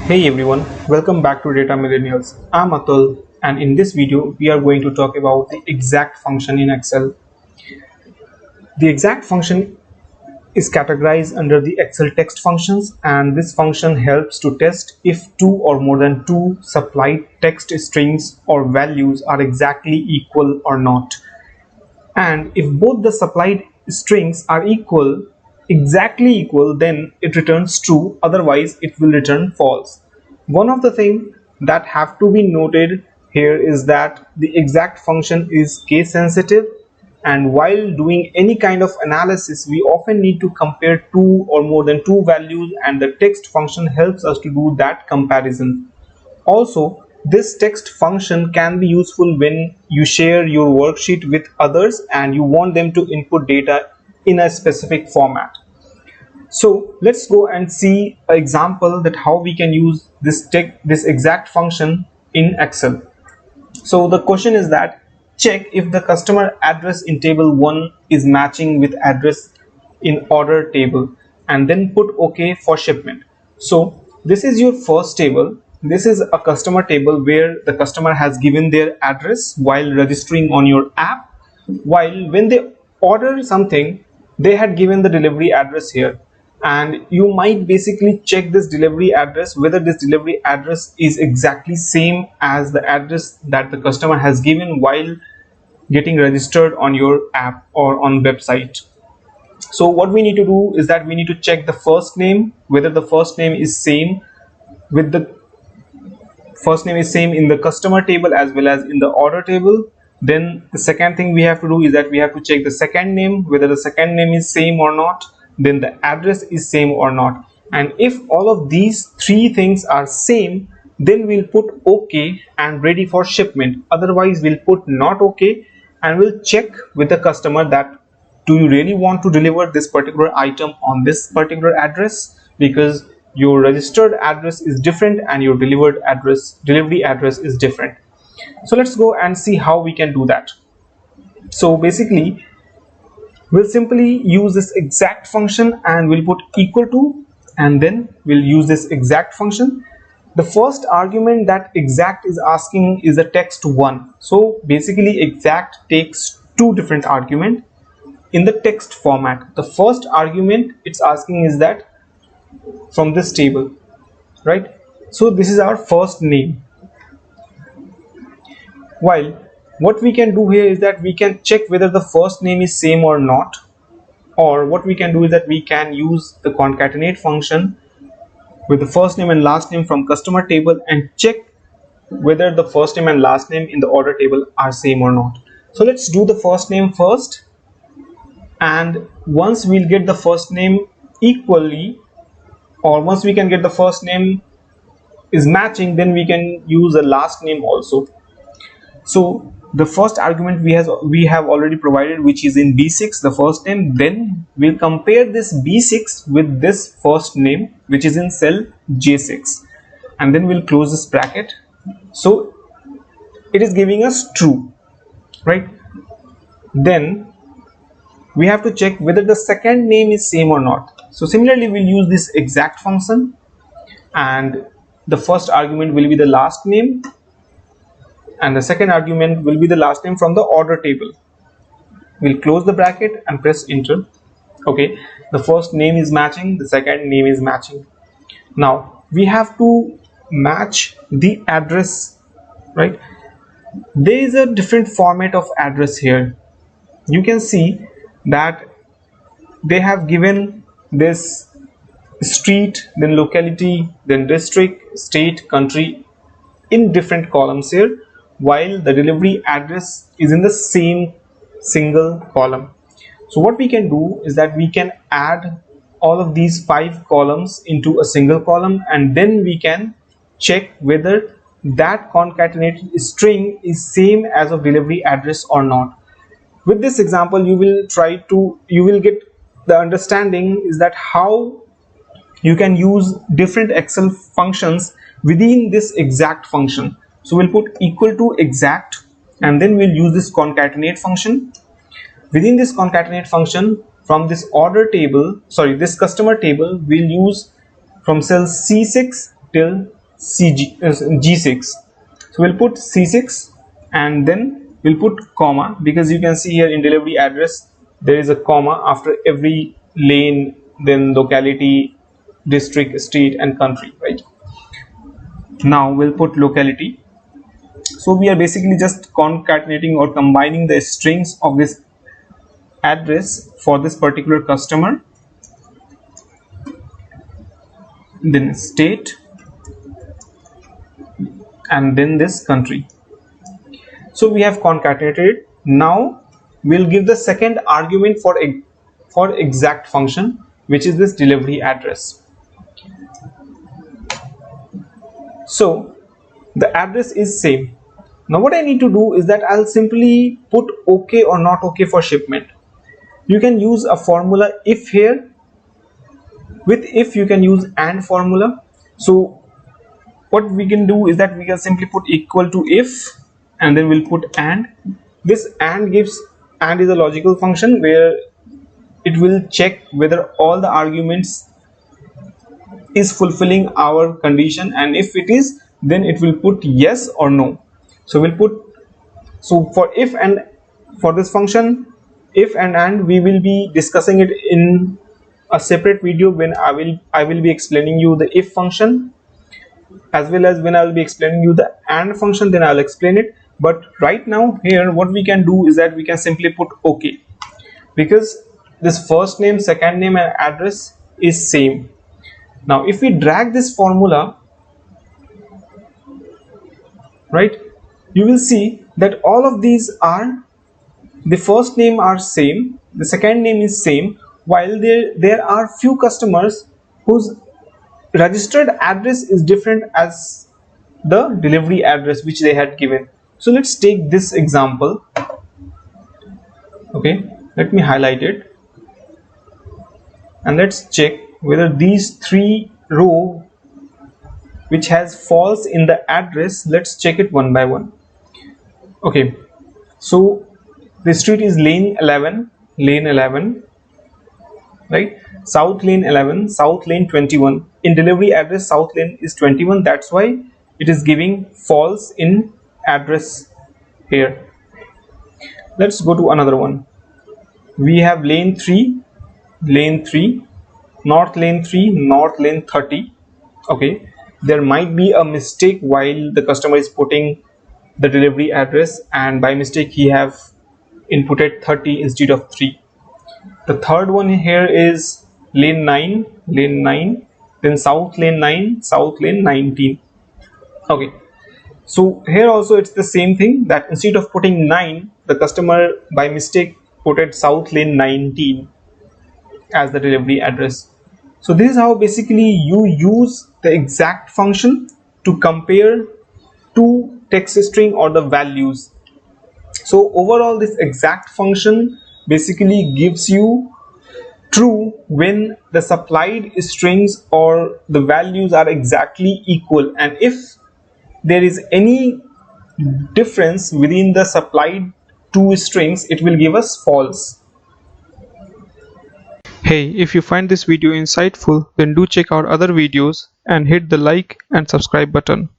Hey everyone, welcome back to Data Millennials. I'm Atul, and in this video we are going to talk about the exact function in Excel. The exact function is categorized under the Excel text functions, and this function helps to test if two or more than two supplied text strings or values are exactly equal or not. And if both the supplied strings are exactly equal, then it returns true, otherwise it will return false. One of the things that have to be noted here is that the exact function is case sensitive, and while doing any kind of analysis we often need to compare two or more than two values, and the text function helps us to do that comparison. Also, this text function can be useful when you share your worksheet with others and you want them to input data in a specific format. So let's go and see an example that how we can use this exact function in Excel. So the question is that check if the customer address in table 1 is matching with address in order table, and then put OK for shipment. So this is your first table. This is a customer table where the customer has given their address while registering on your app, while when they order something they had given the delivery address here. And you might basically check this delivery address, whether this delivery address is exactly same as the address that the customer has given while getting registered on your app or on website. So what we need to do is that we need to check the first name, whether the first name is same with the first name is same in the customer table as well as in the order table. Then the second thing we have to do is that we have to check the second name, whether the second name is same or not, then the address is same or not. And if all of these three things are same, then we'll put OK and ready for shipment. Otherwise we'll put not OK, and we'll check with the customer that do you really want to deliver this particular item on this particular address, because your registered address is different and your delivery address is different. So let's go and see how we can do that. So basically we'll simply use this exact function and we'll put equal to, and then we'll use this exact function. The first argument that exact is asking is the text 1. So basically exact takes two different arguments in the text format. The first argument it's asking is that from this table, right? So this is our first name. While what we can do here is that we can check whether the first name is same or not, or what we can do is that we can use the concatenate function with the first name and last name from customer table and check whether the first name and last name in the order table are same or not. So let's do the first name first, and once we'll get the first name equally, or once we can get the first name is matching, then we can use the last name also. So the first argument we have already provided, which is in B6, the first name. Then we'll compare this B6 with this first name, which is in cell J6, and then we'll close this bracket. So it is giving us true, right? Then we have to check whether the second name is same or not. So similarly we'll use this exact function, and the first argument will be the last name, and the second argument will be the last name from the order table. We'll close the bracket and press enter. Okay, the first name is matching, the second name is matching. Now we have to match the address, right? There is a different format of address here. You can see that they have given this street, then locality, then district, state, country in different columns here, while the delivery address is in the same single column. So what we can do is that we can add all of these 5 columns into a single column, and then we can check whether that concatenated string is same as of delivery address or not. With this example you will get the understanding is that how you can use different Excel functions within this exact function. So we'll put equal to exact, and then we'll use this concatenate function. Within this concatenate function, from this this customer table, we'll use from cell C6 till G6. So we'll put C6 and then we'll put comma, because you can see here in delivery address there is a comma after every lane, then locality, district, street and country, right? Now we'll put locality. So we are basically just concatenating or combining the strings of this address for this particular customer, then state, and then this country. So we have concatenated it. Now we'll give the second argument for exact function, which is this delivery address. So the address is same. Now what I need to do is that I'll simply put OK or not OK for shipment. You can use a formula if here. With if you can use and formula. So what we can do is that we can simply put equal to if, and then we'll put and. This and is a logical function where it will check whether all the arguments is fulfilling our condition, and if it is, then it will put yes or no. So we'll put, so for if and for this function, if and we will be discussing it in a separate video when I will be explaining you the if function, as well as when I will be explaining you the and function, then I'll explain it. But right now here what we can do is that we can simply put OK, because this first name, second name and address is same. Now if we drag this formula, right, you will see that all of these are, the first name are same, the second name is same, while there are few customers whose registered address is different as the delivery address which they had given. So let's take this example. Okay, let me highlight it and let's check whether these three row which has false in the address, let's check it one by one. Okay, so the street is lane 11, right? South lane 11, south lane 21. In delivery address south lane is 21, that's why it is giving false in address here. Let's go to another one. We have lane 3, north lane 3, north lane 30. Okay, there might be a mistake while the customer is putting the delivery address, and by mistake he have inputted 30 instead of 3. The third one here is lane 9, then south lane 9, south lane 19. Okay, so here also it's the same thing, that instead of putting 9, the customer by mistake put south lane 19 as the delivery address. So this is how basically you use the exact function to compare two text string or the values. So overall this exact function basically gives you true when the supplied strings or the values are exactly equal, and if there is any difference within the supplied two strings, it will give us false. Hey, if you find this video insightful, then do check out other videos and hit the like and subscribe button.